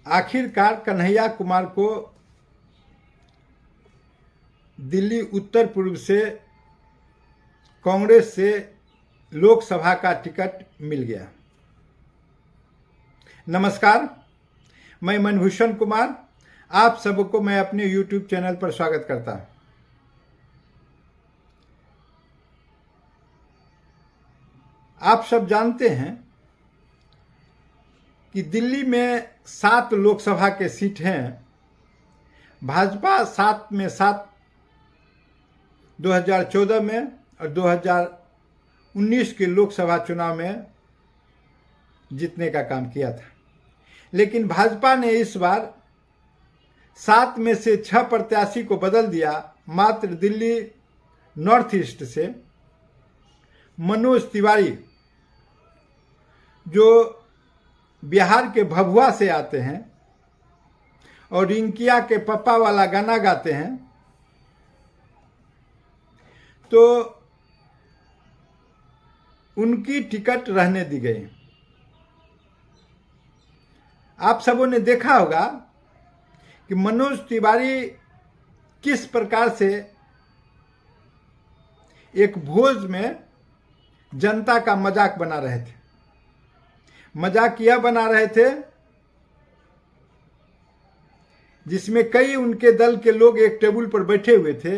आखिरकार कन्हैया कुमार को दिल्ली उत्तर पूर्व से कांग्रेस से लोकसभा का टिकट मिल गया। नमस्कार, मैं मनभूषण कुमार आप सबको मैं अपने YouTube चैनल पर स्वागत करता हूं। आप सब जानते हैं कि दिल्ली में 7 लोकसभा के सीट हैं। भाजपा 7 में 7 2014 में और 2019 के लोकसभा चुनाव में जीतने का काम किया था, लेकिन भाजपा ने इस बार 7 में से 6 प्रत्याशी को बदल दिया। मात्र दिल्ली नॉर्थ ईस्ट से मनोज तिवारी, जो बिहार के भभुआ से आते हैं और रिंकिया के पप्पा वाला गाना गाते हैं, तो उनकी टिकट रहने दी गई। आप सबों ने देखा होगा कि मनोज तिवारी किस प्रकार से एक भोज में जनता का मजाक बना रहे थे। मजाक यह बना रहे थे जिसमें कई उनके दल के लोग एक टेबल पर बैठे हुए थे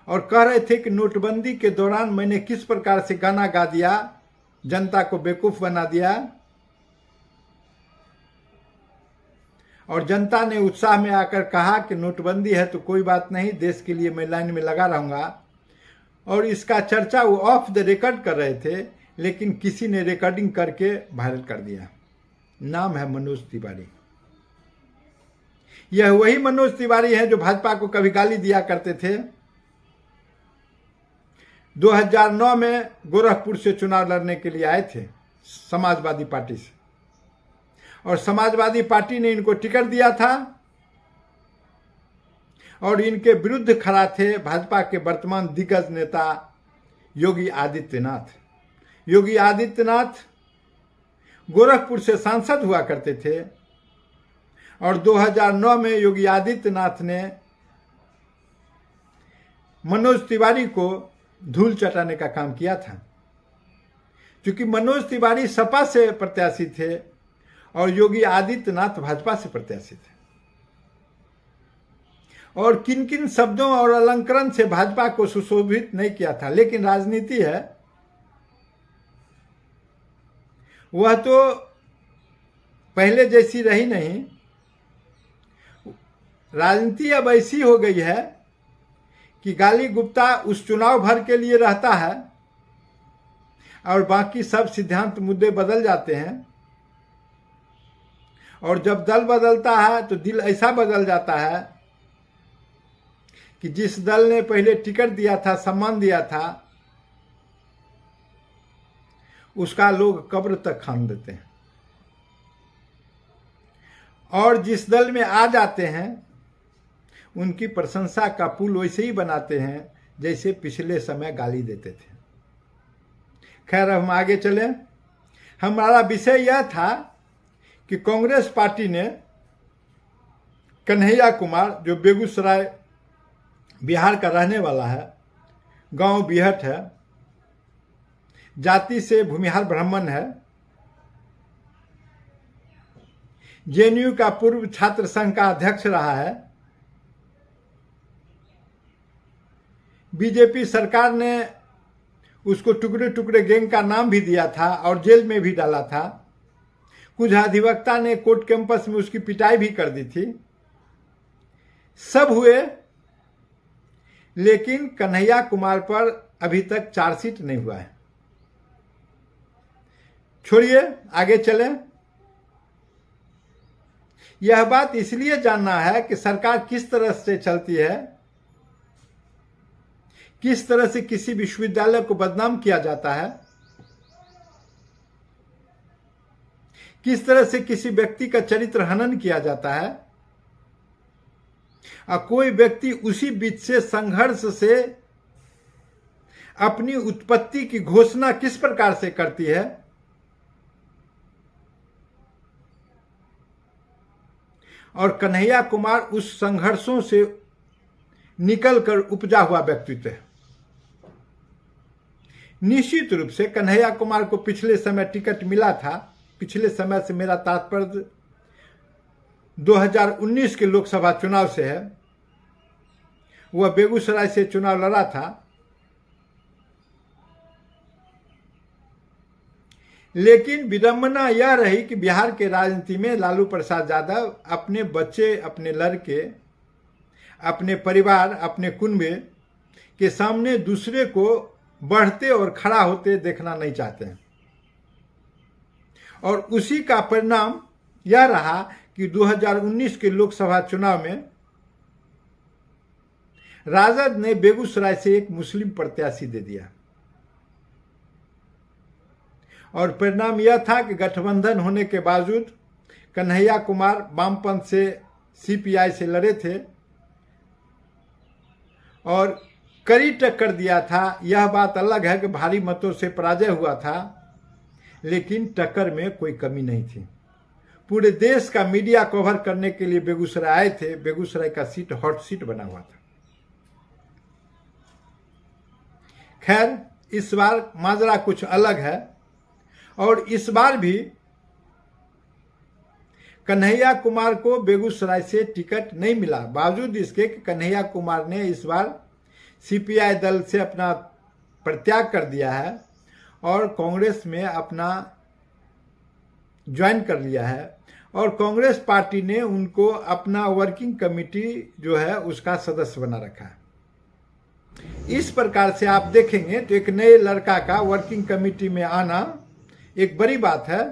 और कह रहे थे कि नोटबंदी के दौरान मैंने किस प्रकार से गाना गा दिया, जनता को बेवकूफ बना दिया, और जनता ने उत्साह में आकर कहा कि नोटबंदी है तो कोई बात नहीं, देश के लिए मैं लाइन में लगा रहूंगा। और इसका चर्चा वो ऑफ द रिकॉर्ड कर रहे थे, लेकिन किसी ने रिकॉर्डिंग करके वायरल कर दिया। नाम है मनोज तिवारी। यह वही मनोज तिवारी है जो भाजपा को कभी गाली दिया करते थे। 2009 में गोरखपुर से चुनाव लड़ने के लिए आए थे समाजवादी पार्टी से, और समाजवादी पार्टी ने इनको टिकट दिया था और इनके विरुद्ध खड़ा थे भाजपा के वर्तमान दिग्गज नेता योगी आदित्यनाथ। योगी आदित्यनाथ गोरखपुर से सांसद हुआ करते थे और 2009 में योगी आदित्यनाथ ने मनोज तिवारी को धूल चटाने का काम किया था। क्योंकि मनोज तिवारी सपा से प्रत्याशी थे और योगी आदित्यनाथ भाजपा से प्रत्याशी थे, और किन किन शब्दों और अलंकरण से भाजपा को सुशोभित नहीं किया था। लेकिन राजनीति है, वह तो पहले जैसी रही नहीं। राजनीति अब ऐसी हो गई है कि गाली गुप्ता उस चुनाव भर के लिए रहता है और बाकी सब सिद्धांत मुद्दे बदल जाते हैं, और जब दल बदलता है तो दिल ऐसा बदल जाता है कि जिस दल ने पहले टिकट दिया था, सम्मान दिया था, उसका लोग कब्र तक खान देते हैं, और जिस दल में आ जाते हैं उनकी प्रशंसा का पुल वैसे ही बनाते हैं जैसे पिछले समय गाली देते थे। खैर, हम आगे चलें। हमारा विषय यह था कि कांग्रेस पार्टी ने कन्हैया कुमार, जो बेगूसराय बिहार का रहने वाला है, गांव बिहट है, जाति से भूमिहार ब्राह्मण है, जेएनयू का पूर्व छात्र संघ का अध्यक्ष रहा है, बीजेपी सरकार ने उसको टुकड़े टुकड़े गैंग का नाम भी दिया था और जेल में भी डाला था। कुछ अधिवक्ता ने कोर्ट कैंपस में उसकी पिटाई भी कर दी थी। सब हुए, लेकिन कन्हैया कुमार पर अभी तक चार्जशीट नहीं हुआ है। छोड़िए, आगे चलें। यह बात इसलिए जानना है कि सरकार किस तरह से चलती है, किस तरह से किसी विश्वविद्यालय को बदनाम किया जाता है, किस तरह से किसी व्यक्ति का चरित्र हनन किया जाता है, और कोई व्यक्ति उसी बीच से संघर्ष से अपनी उत्पत्ति की घोषणा किस प्रकार से करती है। और कन्हैया कुमार उस संघर्षों से निकलकर उपजा हुआ व्यक्तित्व है। निश्चित रूप से कन्हैया कुमार को पिछले समय टिकट मिला था। पिछले समय से मेरा तात्पर्य 2019 के लोकसभा चुनाव से है। वह बेगूसराय से चुनाव लड़ा था, लेकिन विडंबना यह रही कि बिहार के राजनीति में लालू प्रसाद यादव अपने बच्चे, अपने लड़के, अपने परिवार, अपने कुनबे के सामने दूसरे को बढ़ते और खड़ा होते देखना नहीं चाहते हैं। और उसी का परिणाम यह रहा कि 2019 के लोकसभा चुनाव में राजद ने बेगूसराय से एक मुस्लिम प्रत्याशी दे दिया और परिणाम यह था कि गठबंधन होने के बावजूद कन्हैया कुमार वामपंथ से सीपीआई से लड़े थे और कड़ी टक्कर दिया था। यह बात अलग है कि भारी मतों से पराजय हुआ था, लेकिन टक्कर में कोई कमी नहीं थी। पूरे देश का मीडिया कवर करने के लिए बेगूसराय आए थे। बेगूसराय का सीट हॉट सीट बना हुआ था। खैर, इस बार माजरा कुछ अलग है और इस बार भी कन्हैया कुमार को बेगूसराय से टिकट नहीं मिला, बावजूद इसके कि कन्हैया कुमार ने इस बार सीपीआई दल से अपना परित्याग कर दिया है और कांग्रेस में अपना ज्वाइन कर लिया है और कांग्रेस पार्टी ने उनको अपना वर्किंग कमेटी जो है उसका सदस्य बना रखा है। इस प्रकार से आप देखेंगे तो एक नए लड़का का वर्किंग कमेटी में आना एक बड़ी बात है,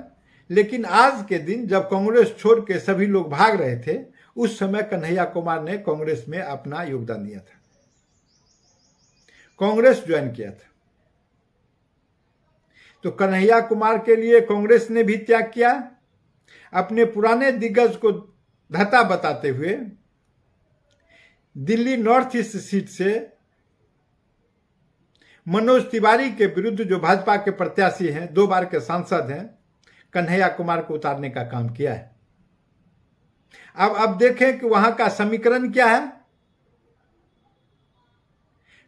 लेकिन आज के दिन जब कांग्रेस छोड़ के सभी लोग भाग रहे थे, उस समय कन्हैया कुमार ने कांग्रेस में अपना योगदान दिया था, कांग्रेस ज्वाइन किया था। तो कन्हैया कुमार के लिए कांग्रेस ने भी त्याग किया। अपने पुराने दिग्गज को धता बताते हुए दिल्ली नॉर्थ ईस्ट सीट से मनोज तिवारी के विरुद्ध, जो भाजपा के प्रत्याशी हैं, 2 बार के सांसद हैं, कन्हैया कुमार को उतारने का काम किया है। अब देखें कि वहां का समीकरण क्या है।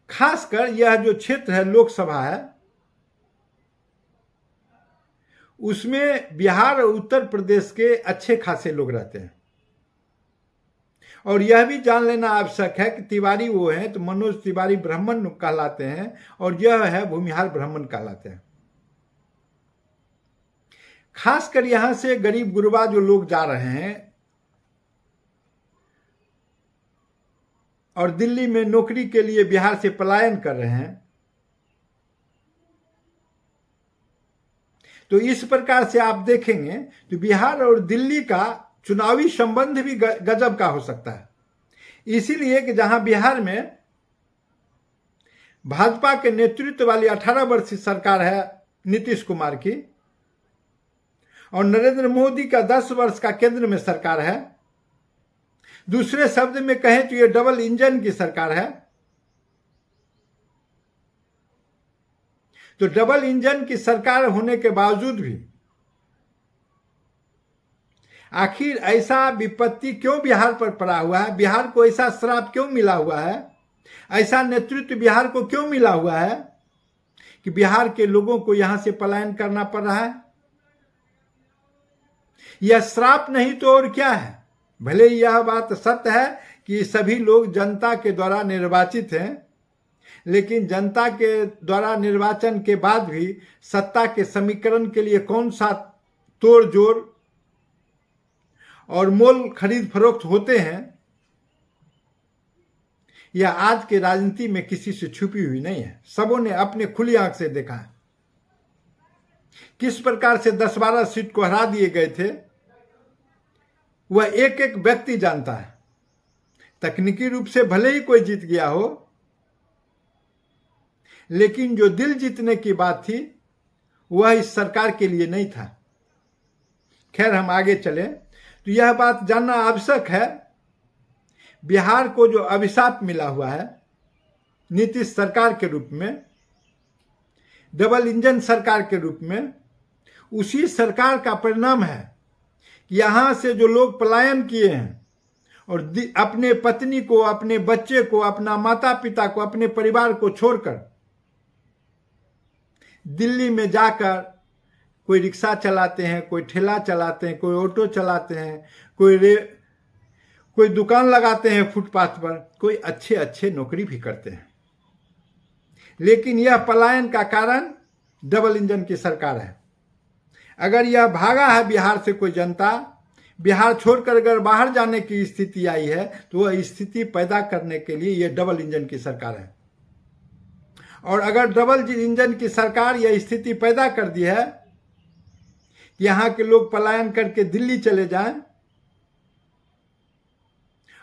खासकर यह जो क्षेत्र है लोकसभा है, उसमें बिहार और उत्तर प्रदेश के अच्छे खासे लोग रहते हैं। और यह भी जान लेना आवश्यक है कि तिवारी वो हैं तो मनोज तिवारी ब्राह्मण कहलाते हैं और यह है भूमिहार ब्राह्मण कहलाते हैं। खासकर यहां से गरीब गुरबा जो लोग जा रहे हैं और दिल्ली में नौकरी के लिए बिहार से पलायन कर रहे हैं, तो इस प्रकार से आप देखेंगे तो बिहार और दिल्ली का चुनावी संबंध भी गजब का हो सकता है। इसीलिए कि जहां बिहार में भाजपा के नेतृत्व वाली 18 वर्षीय सरकार है नीतीश कुमार की और नरेंद्र मोदी का 10 वर्ष का केंद्र में सरकार है। दूसरे शब्द में कहें तो ये डबल इंजन की सरकार है। तो डबल इंजन की सरकार होने के बावजूद भी आखिर ऐसा विपत्ति क्यों बिहार पर पड़ा हुआ है, बिहार को ऐसा श्राप क्यों मिला हुआ है, ऐसा नेतृत्व बिहार को क्यों मिला हुआ है कि बिहार के लोगों को यहां से पलायन करना पड़ रहा है। यह श्राप नहीं तो और क्या है। भले यह बात सत्य है कि सभी लोग जनता के द्वारा निर्वाचित हैं, लेकिन जनता के द्वारा निर्वाचन के बाद भी सत्ता के समीकरण के लिए कौन सा तोड़ जोड़ और मोल खरीद फरोख्त होते हैं, यह आज के राजनीति में किसी से छुपी हुई नहीं है। सबों ने अपने खुली आंख से देखा है किस प्रकार से 10-12 सीट को हरा दिए गए थे। वह एक एक व्यक्ति जानता है। तकनीकी रूप से भले ही कोई जीत गया हो, लेकिन जो दिल जीतने की बात थी वह इस सरकार के लिए नहीं था। खैर, हम आगे चलें तो यह बात जानना आवश्यक है, बिहार को जो अभिशाप मिला हुआ है नीतीश सरकार के रूप में, डबल इंजन सरकार के रूप में, उसी सरकार का परिणाम है कि यहां से जो लोग पलायन किए हैं और अपने पत्नी को, अपने बच्चे को, अपना माता पिता को, अपने परिवार को छोड़कर दिल्ली में जाकर कोई रिक्शा चलाते हैं, कोई ठेला चलाते हैं, कोई ऑटो चलाते हैं, कोई दुकान लगाते हैं फुटपाथ पर, कोई अच्छे अच्छे नौकरी भी करते हैं। लेकिन यह पलायन का कारण डबल इंजन की सरकार है। अगर यह भागा है बिहार से कोई जनता, बिहार छोड़कर अगर बाहर जाने की स्थिति आई है, तो वह स्थिति पैदा करने के लिए यह डबल इंजन की सरकार है। और अगर डबल इंजन की सरकार यह स्थिति पैदा कर दी है कि यहां के लोग पलायन करके दिल्ली चले जाएं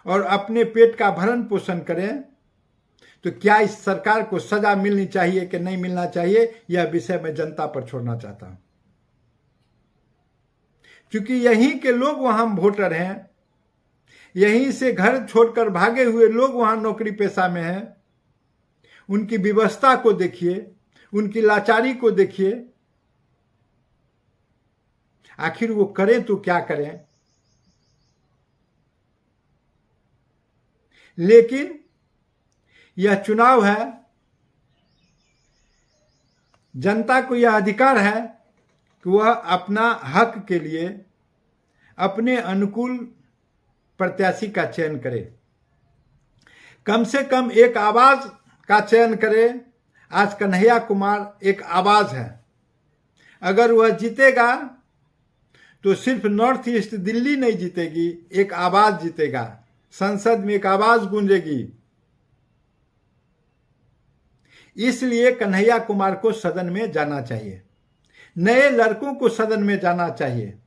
और अपने पेट का भरण पोषण करें, तो क्या इस सरकार को सजा मिलनी चाहिए कि नहीं मिलना चाहिए, यह विषय मैं जनता पर छोड़ना चाहता हूं। क्योंकि यहीं के लोग वहां वोटर हैं, यहीं से घर छोड़कर भागे हुए लोग वहां नौकरी पेशा में हैं। उनकी व्यवस्था को देखिए, उनकी लाचारी को देखिए। आखिर वो करें तो क्या करें। लेकिन यह चुनाव है, जनता को यह अधिकार है कि वह अपना हक के लिए अपने अनुकूल प्रत्याशी का चयन करे, कम से कम एक आवाज का चयन करे। आज कन्हैया कुमार एक आवाज है। अगर वह जीतेगा तो सिर्फ नॉर्थ ईस्ट दिल्ली नहीं जीतेगी, एक आवाज जीतेगा, संसद में एक आवाज गूंजेगी। इसलिए कन्हैया कुमार को सदन में जाना चाहिए, नए लड़कों को सदन में जाना चाहिए,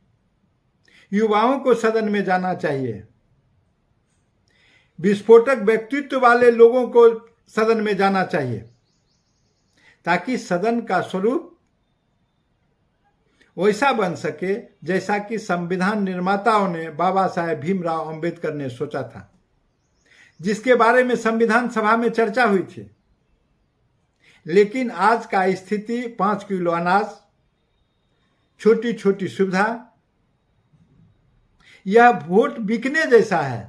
युवाओं को सदन में जाना चाहिए, विस्फोटक व्यक्तित्व वाले लोगों को सदन में जाना चाहिए, ताकि सदन का स्वरूप वैसा बन सके जैसा कि संविधान निर्माताओं ने, बाबा साहेब भीमराव अंबेडकर ने सोचा था, जिसके बारे में संविधान सभा में चर्चा हुई थी। लेकिन आज का स्थिति 5 किलो अनाज, छोटी छोटी सुविधा, यह वोट बिकने जैसा है।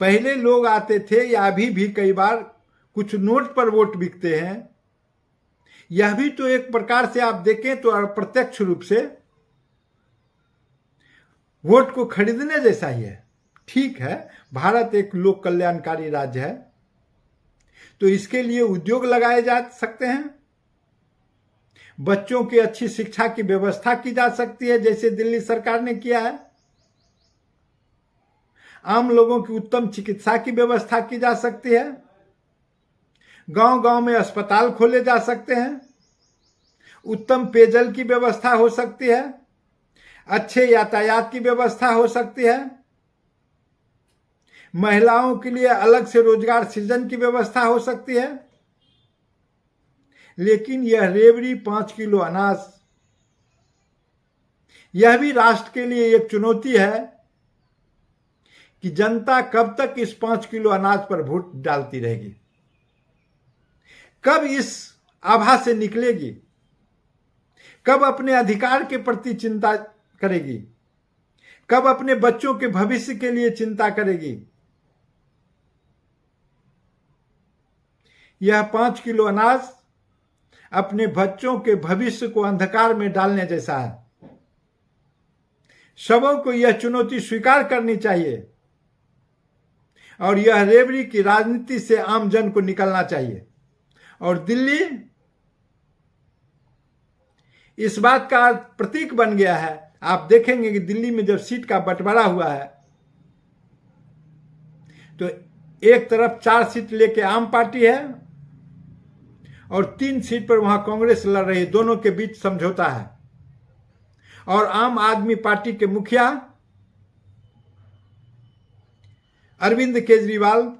पहले लोग आते थे, या अभी भी कई बार कुछ नोट पर वोट बिकते हैं। यह भी तो एक प्रकार से आप देखें तो अप्रत्यक्ष रूप से वोट को खरीदने जैसा ही है। ठीक है, भारत एक लोक कल्याणकारी राज्य है, तो इसके लिए उद्योग लगाए जा सकते हैं, बच्चों की अच्छी शिक्षा की व्यवस्था की जा सकती है, जैसे दिल्ली सरकार ने किया है, आम लोगों की उत्तम चिकित्सा की व्यवस्था की जा सकती है, गांव गांव में अस्पताल खोले जा सकते हैं, उत्तम पेयजल की व्यवस्था हो सकती है, अच्छे यातायात की व्यवस्था हो सकती है, महिलाओं के लिए अलग से रोजगार सृजन की व्यवस्था हो सकती है। लेकिन यह रेवड़ी 5 किलो अनाज, यह भी राष्ट्र के लिए एक चुनौती है कि जनता कब तक इस 5 किलो अनाज पर वोट डालती रहेगी, कब इस आभा से निकलेगी, कब अपने अधिकार के प्रति चिंता करेगी, कब अपने बच्चों के भविष्य के लिए चिंता करेगी। यह 5 किलो अनाज अपने बच्चों के भविष्य को अंधकार में डालने जैसा है। सबों को यह चुनौती स्वीकार करनी चाहिए और यह रेवड़ी की राजनीति से आम जन को निकलना चाहिए। और दिल्ली इस बात का प्रतीक बन गया है। आप देखेंगे कि दिल्ली में जब सीट का बंटवारा हुआ है तो एक तरफ 4 सीट लेके आम पार्टी है और 3 सीट पर वहां कांग्रेस लड़ रही है, दोनों के बीच समझौता है। और आम आदमी पार्टी के मुखिया अरविंद केजरीवाल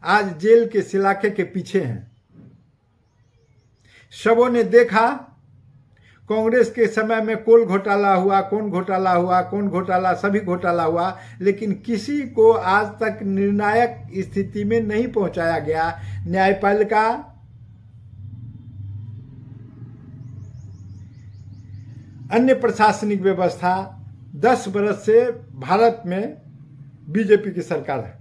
आज जेल के सलाखे के पीछे हैं। सबों ने देखा कांग्रेस के समय में कोल घोटाला हुआ, कौन घोटाला हुआ, कौन घोटाला, सभी घोटाला हुआ, लेकिन किसी को आज तक निर्णायक स्थिति में नहीं पहुंचाया गया। न्यायपालिका, अन्य प्रशासनिक व्यवस्था, 10 बरस से भारत में बीजेपी की सरकार है।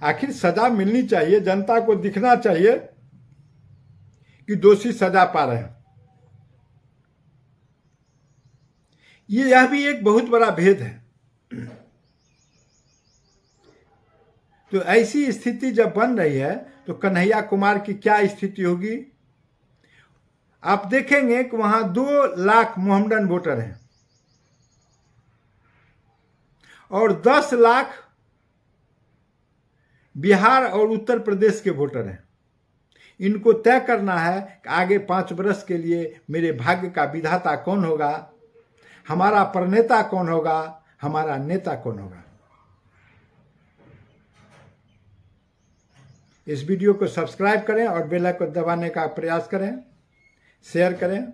आखिर सजा मिलनी चाहिए, जनता को दिखना चाहिए कि दोषी सजा पा रहे हैं। यह भी एक बहुत बड़ा भेद है। तो ऐसी स्थिति जब बन रही है तो कन्हैया कुमार की क्या स्थिति होगी? आप देखेंगे कि वहां 2 लाख मोहम्मडन वोटर हैं और 10 लाख बिहार और उत्तर प्रदेश के वोटर हैं। इनको तय करना है कि आगे 5 वर्ष के लिए मेरे भाग्य का विधाता कौन होगा, हमारा प्रणेता कौन होगा, हमारा नेता कौन होगा। इस वीडियो को सब्सक्राइब करें और बेल आइकन दबाने का प्रयास करें, शेयर करें।